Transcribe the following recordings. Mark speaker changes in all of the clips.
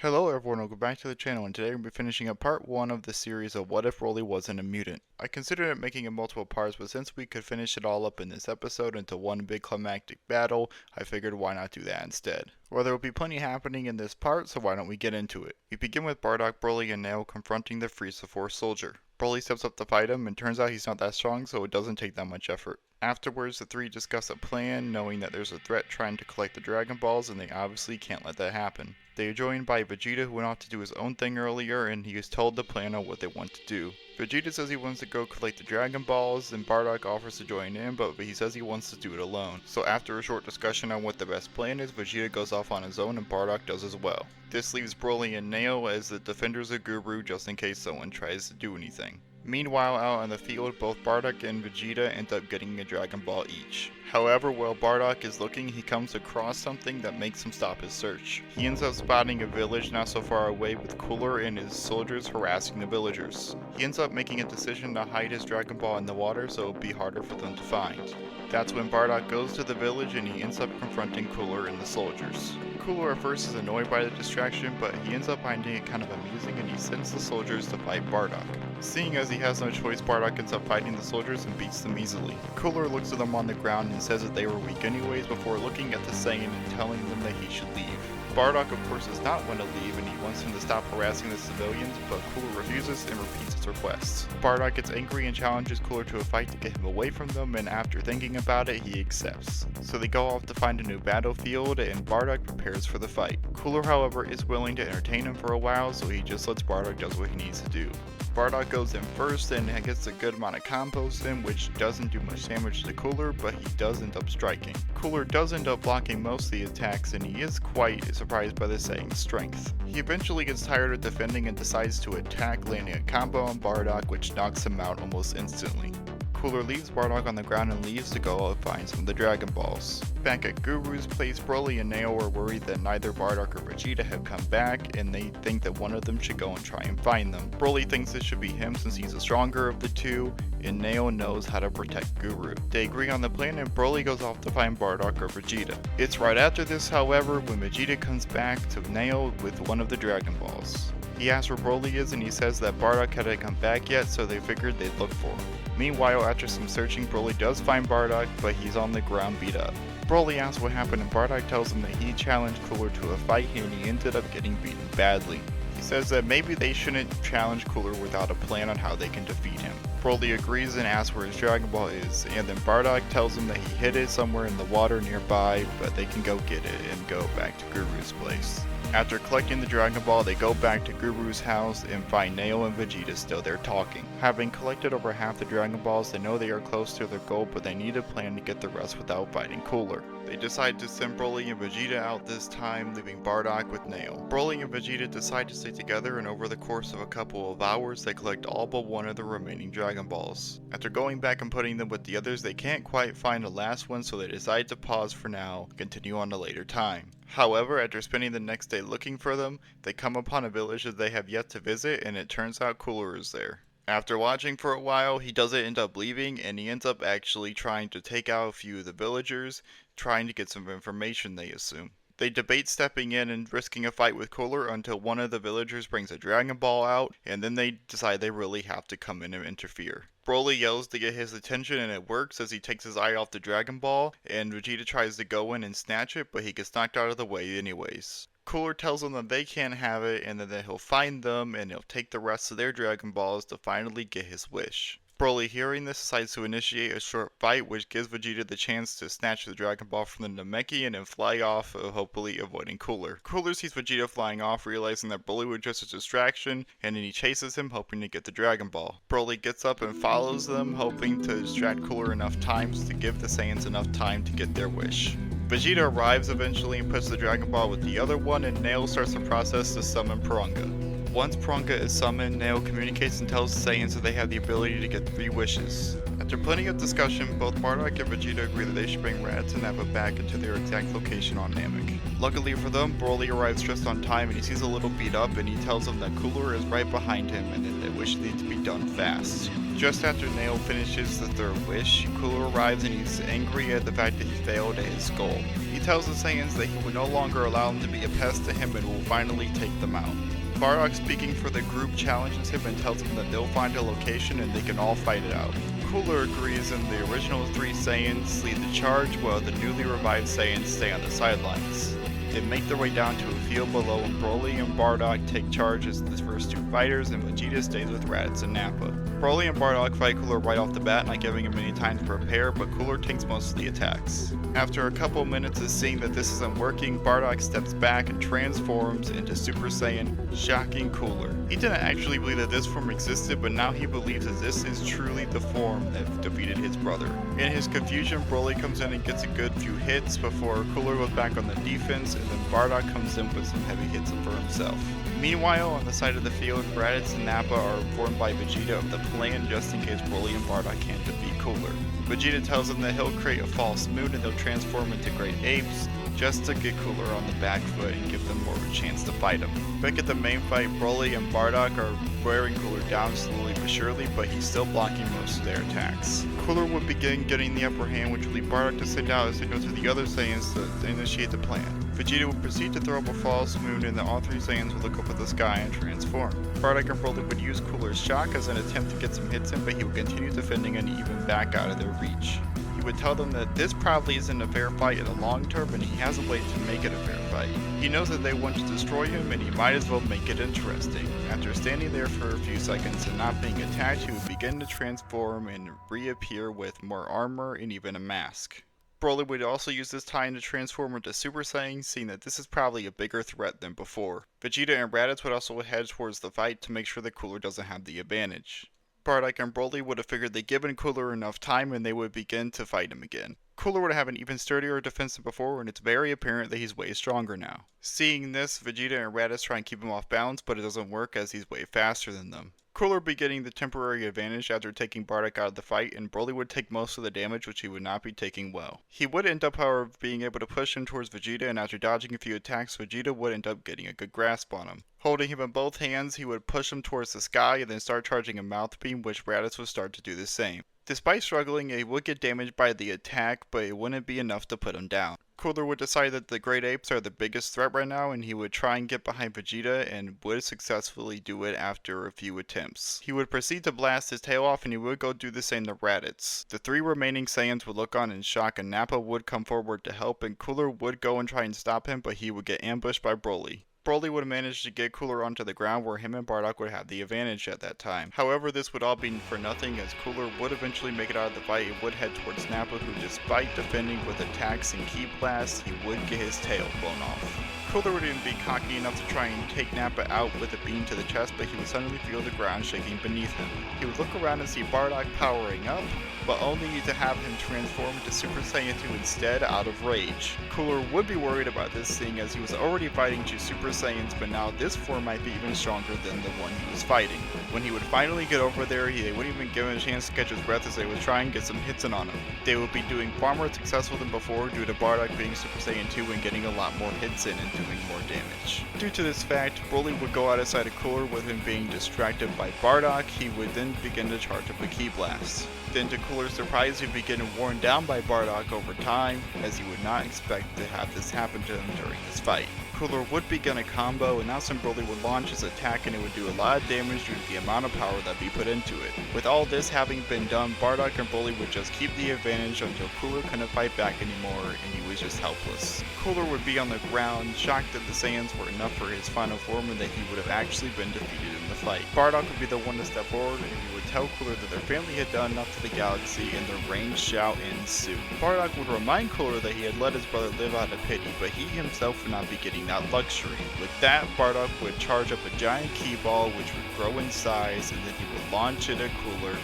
Speaker 1: Hello everyone, welcome back to the channel, and today we'll be finishing up part 1 of the series of What If Broly Wasn't a Mutant. I considered it making it multiple parts, but since we could finish it all up in this episode into one big climactic battle, I figured why not do that instead. Well, there will be plenty happening in this part, so why don't we get into it. We begin with Bardock, Broly, and Nail confronting the Frieza Force soldier. Broly steps up to fight him, and turns out he's not that strong, so it doesn't take that much effort. Afterwards, the three discuss a plan, knowing that there's a threat trying to collect the Dragon Balls, and they obviously can't let that happen. They are joined by Vegeta, who went off to do his own thing earlier, and he is told the plan on what they want to do. Vegeta says he wants to go collect the Dragon Balls, and Bardock offers to join in, but he says he wants to do it alone. So after a short discussion on what the best plan is, Vegeta goes off on his own, and Bardock does as well. This leaves Broly and Nail as the defenders of Guru, just in case someone tries to do anything. Meanwhile, out on the field, both Bardock and Vegeta end up getting a Dragon Ball each. However, while Bardock is looking, he comes across something that makes him stop his search. He ends up spotting a village not so far away with Cooler and his soldiers harassing the villagers. He ends up making a decision to hide his Dragon Ball in the water so it would be harder for them to find. That's when Bardock goes to the village and he ends up confronting Cooler and the soldiers. Cooler at first is annoyed by the distraction, but he ends up finding it kind of amusing and he sends the soldiers to fight Bardock. Seeing as he has no choice, Bardock ends up fighting the soldiers and beats them easily. Cooler looks at them on the ground and says that they were weak anyways before looking at the Saiyan and telling them that he should leave. Bardock of course does not want to leave and he wants him to stop harassing the civilians, but Cooler refuses and repeats his request. Bardock gets angry and challenges Cooler to a fight to get him away from them, and after thinking about it, he accepts. So they go off to find a new battlefield and Bardock prepares for the fight. Cooler, however, is willing to entertain him for a while, so he just lets Bardock do what he needs to do. Bardock goes in first and gets a good amount of combos in, which doesn't do much damage to Cooler, but he does end up striking. Cooler does end up blocking most of the attacks, and he is quite surprised by the Saiyan's strength. He eventually gets tired of defending and decides to attack, landing a combo on Bardock, which knocks him out almost instantly. Cooler leaves Bardock on the ground and leaves to go and find some of the Dragon Balls. Back at Guru's place, Broly and Nail are worried that neither Bardock or Vegeta have come back, and they think that one of them should go and try and find them. Broly thinks it should be him since he's the stronger of the two, and Nail knows how to protect Guru. They agree on the plan and Broly goes off to find Bardock or Vegeta. It's right after this, however, when Vegeta comes back to Nail with one of the Dragon Balls. He asks where Broly is and he says that Bardock hadn't come back yet, so they figured they'd look for him. Meanwhile, after some searching, Broly does find Bardock, but he's on the ground beat up. Broly asks what happened and Bardock tells him that he challenged Cooler to a fight and he ended up getting beaten badly. He says that maybe they shouldn't challenge Cooler without a plan on how they can defeat him. Broly agrees and asks where his Dragon Ball is, and then Bardock tells him that he hid it somewhere in the water nearby, but they can go get it and go back to Guru's place. After collecting the Dragon Ball, they go back to Guru's house and find Nail and Vegeta still there talking. Having collected over half the Dragon Balls, they know they are close to their goal, but they need a plan to get the rest without fighting Cooler. They decide to send Broly and Vegeta out this time, leaving Bardock with Nail. Broly and Vegeta decide to stay together, and over the course of a couple of hours, they collect all but one of the remaining Dragon Balls. After going back and putting them with the others, they can't quite find the last one, so they decide to pause for now and continue on a later time. However, after spending the next day looking for them, they come upon a village that they have yet to visit, and it turns out Cooler is there. After watching for a while, he doesn't end up leaving, and he ends up actually trying to take out a few of the villagers, trying to get some information they assume. They debate stepping in and risking a fight with Cooler until one of the villagers brings a Dragon Ball out, and then they decide they really have to come in and interfere. Broly yells to get his attention and it works as he takes his eye off the Dragon Ball, and Vegeta tries to go in and snatch it, but he gets knocked out of the way anyways. Cooler tells them that they can't have it and that he'll find them and he'll take the rest of their Dragon Balls to finally get his wish. Broly, hearing this, decides to initiate a short fight, which gives Vegeta the chance to snatch the Dragon Ball from the Namekian and fly off, hopefully avoiding Cooler. Cooler sees Vegeta flying off, realizing that Broly was just a distraction, and then he chases him, hoping to get the Dragon Ball. Broly gets up and follows them, hoping to distract Cooler enough times to give the Saiyans enough time to get their wish. Vegeta arrives eventually and puts the Dragon Ball with the other one, and Nail starts the process to summon Piranga. Once Piranga is summoned, Nail communicates and tells the Saiyans that they have the ability to get 3 wishes. After plenty of discussion, both Bardock and Vegeta agree that they should bring Raditz and Nappa back into their exact location on Namek. Luckily for them, Broly arrives just on time and he sees a little beat up and he tells them that Cooler is right behind him and that they wish need to be done fast. Just after Nail finishes the 3rd wish, Cooler arrives and he's angry at the fact that he failed at his goal. He tells the Saiyans that he will no longer allow them to be a pest to him and will finally take them out. Bardock, speaking for the group, challenges him and tells him that they'll find a location and they can all fight it out. Cooler agrees, and the original three Saiyans lead the charge while the newly revived Saiyans stay on the sidelines. They make their way down to a field below, and Broly and Bardock take charge as the first two fighters, and Vegeta stays with Raditz and Nappa. Broly and Bardock fight Cooler right off the bat, not giving him any time to prepare, but Cooler takes most of the attacks. After a couple minutes of seeing that this isn't working, Bardock steps back and transforms into Super Saiyan, shocking Cooler. He didn't actually believe that this form existed, but now he believes that this is truly the form that defeated his brother. In his confusion, Broly comes in and gets a good few hits before Cooler goes back on the defense, and then Bardock comes in with some heavy hits for himself. Meanwhile, on the side of the field, Raditz and Nappa are informed by Vegeta of the plan just in case Broly and Bardock can't defeat Cooler. Vegeta tells them that he'll create a false moon and they'll transform into great apes just to get Cooler on the back foot and give them more of a chance to fight him. Back at the main fight, Broly and Bardock are wearing Cooler down slowly but surely, but he's still blocking most of their attacks. Cooler would begin getting the upper hand, which would lead Bardock to send out a signal to the other Saiyans to initiate the plan. Vegeta would proceed to throw up a false moon, and all three Saiyans would look up at the sky and transform. Bardock and Broly would use Cooler's shock as an attempt to get some hits in, but he would continue defending and even back out of their reach. He would tell them that this probably isn't a fair fight in the long term, and he has a way to make it a fair fight. He knows that they want to destroy him, and he might as well make it interesting. After standing there for a few seconds and not being attacked, he would begin to transform and reappear with more armor and even a mask. Broly would also use this time to transform into Super Saiyan, seeing that this is probably a bigger threat than before. Vegeta and Raditz would also head towards the fight to make sure that Cooler doesn't have the advantage. Bardock and Broly would have figured they'd given Cooler enough time and they would begin to fight him again. Cooler would have an even sturdier defense than before, and it's very apparent that he's way stronger now. Seeing this, Vegeta and Raditz try and keep him off balance, but it doesn't work as he's way faster than them. Cooler would be getting the temporary advantage after taking Bardock out of the fight, and Broly would take most of the damage, which he would not be taking well. He would end up, however, being able to push him towards Vegeta, and after dodging a few attacks, Vegeta would end up getting a good grasp on him. Holding him in both hands, he would push him towards the sky and then start charging a mouth beam, which Raditz would start to do the same. Despite struggling, he would get damaged by the attack, but it wouldn't be enough to put him down. Cooler would decide that the Great Apes are the biggest threat right now, and he would try and get behind Vegeta and would successfully do it after a few attempts. He would proceed to blast his tail off, and he would go do the same to Raditz. The three remaining Saiyans would look on in shock, and Nappa would come forward to help, and Cooler would go and try and stop him, but he would get ambushed by Broly. Broly would manage to get Cooler onto the ground where him and Bardock would have the advantage at that time. However, this would all be for nothing as Cooler would eventually make it out of the fight and would head towards Nappa, who despite defending with attacks and ki blasts, he would get his tail blown off. Cooler would even be cocky enough to try and take Nappa out with a beam to the chest, but he would suddenly feel the ground shaking beneath him. He would look around and see Bardock powering up, but only to have him transform into Super Saiyan 2 instead out of rage. Cooler would be worried about this, seeing as he was already fighting two Super Saiyans, but now this form might be even stronger than the one he was fighting. When he would finally get over there, they wouldn't even give him a chance to catch his breath as they would try and get some hits in on him. They would be doing far more successful than before due to Bardock being Super Saiyan 2 and getting a lot more hits in and doing more damage. Due to this fact, Broly would go out of sight of Cooler with him being distracted by Bardock. He would then begin to charge up a ki blast. Then to Cooler's surprise, he'd be getting worn down by Bardock over time, as he would not expect to have this happen to him during this fight. Cooler would begin a combo, and that's when Broly would launch his attack, and it would do a lot of damage due to the amount of power that be put into it. With all this having been done, Bardock and Broly would just keep the advantage until Cooler couldn't fight back anymore, and he was just helpless. Cooler would be on the ground, shocked that the Saiyans were enough for his final form and that he would have actually been defeated in the fight. Bardock would be the one to step forward, and he would tell Cooler that their family had done enough to the galaxy and the reign shall ensue. Bardock would remind Cooler that he had let his brother live out of pity, but he himself would not be getting that luxury. With that, Bardock would charge up a giant ki ball which would grow in size, and then he would launch it at Cooler,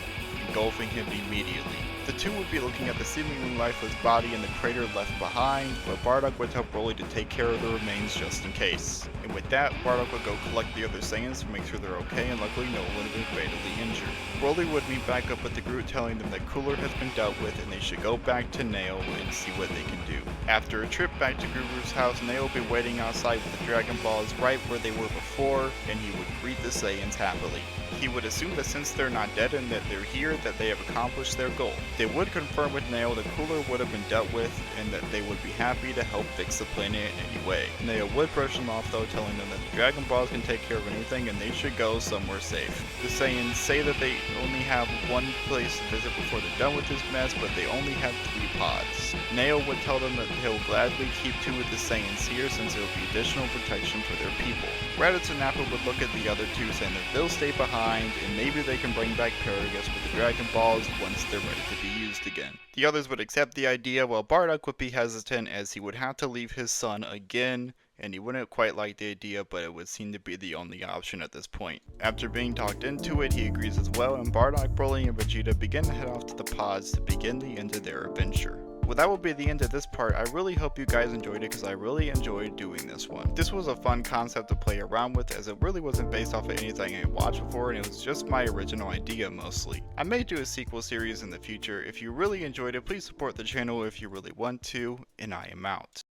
Speaker 1: engulfing him immediately. The two would be looking at the seemingly lifeless body in the crater left behind, but Bardock would tell Broly to take care of the remains just in case. And with that, Bardock would go collect the other Saiyans to make sure they're okay, and luckily no one would have been fatally injured. Broly would meet back up with the group, telling them that Cooler has been dealt with and they should go back to Nail and see what they can do. After a trip back to Guru's house, Nail would be waiting outside with the Dragon Balls right where they were before, and he would greet the Saiyans happily. He would assume that since they're not dead and that they're here, that they have accomplished their goal. They would confirm with Nail that Cooler would have been dealt with and that they would be happy to help fix the planet in any way. Nail would brush them off though, telling them that the Dragon Balls can take care of anything and they should go somewhere safe. The Saiyans say that they only have one place to visit before they're done with this mess, but they only have 3 pods. Nail would tell them that he'll gladly keep 2 of the Saiyans here since there will be additional protection for their people. Raditz and Nappa would look at the other 2 saying that they'll stay behind and maybe they can bring back Paragus with the Dragon Balls once they're ready to be used again. The others would accept the idea while Bardock would be hesitant as he would have to leave his son again, and he wouldn't quite like the idea, but it would seem to be the only option at this point. After being talked into it, he agrees as well, and Bardock, Broly, and Vegeta begin to head off to the pods to begin the end of their adventure. Well, that will be the end of this part. I really hope you guys enjoyed it because I really enjoyed doing this one. This was a fun concept to play around with as it really wasn't based off of anything I watched before and it was just my original idea mostly. I may do a sequel series in the future. If you really enjoyed it, please support the channel if you really want to, and I am out.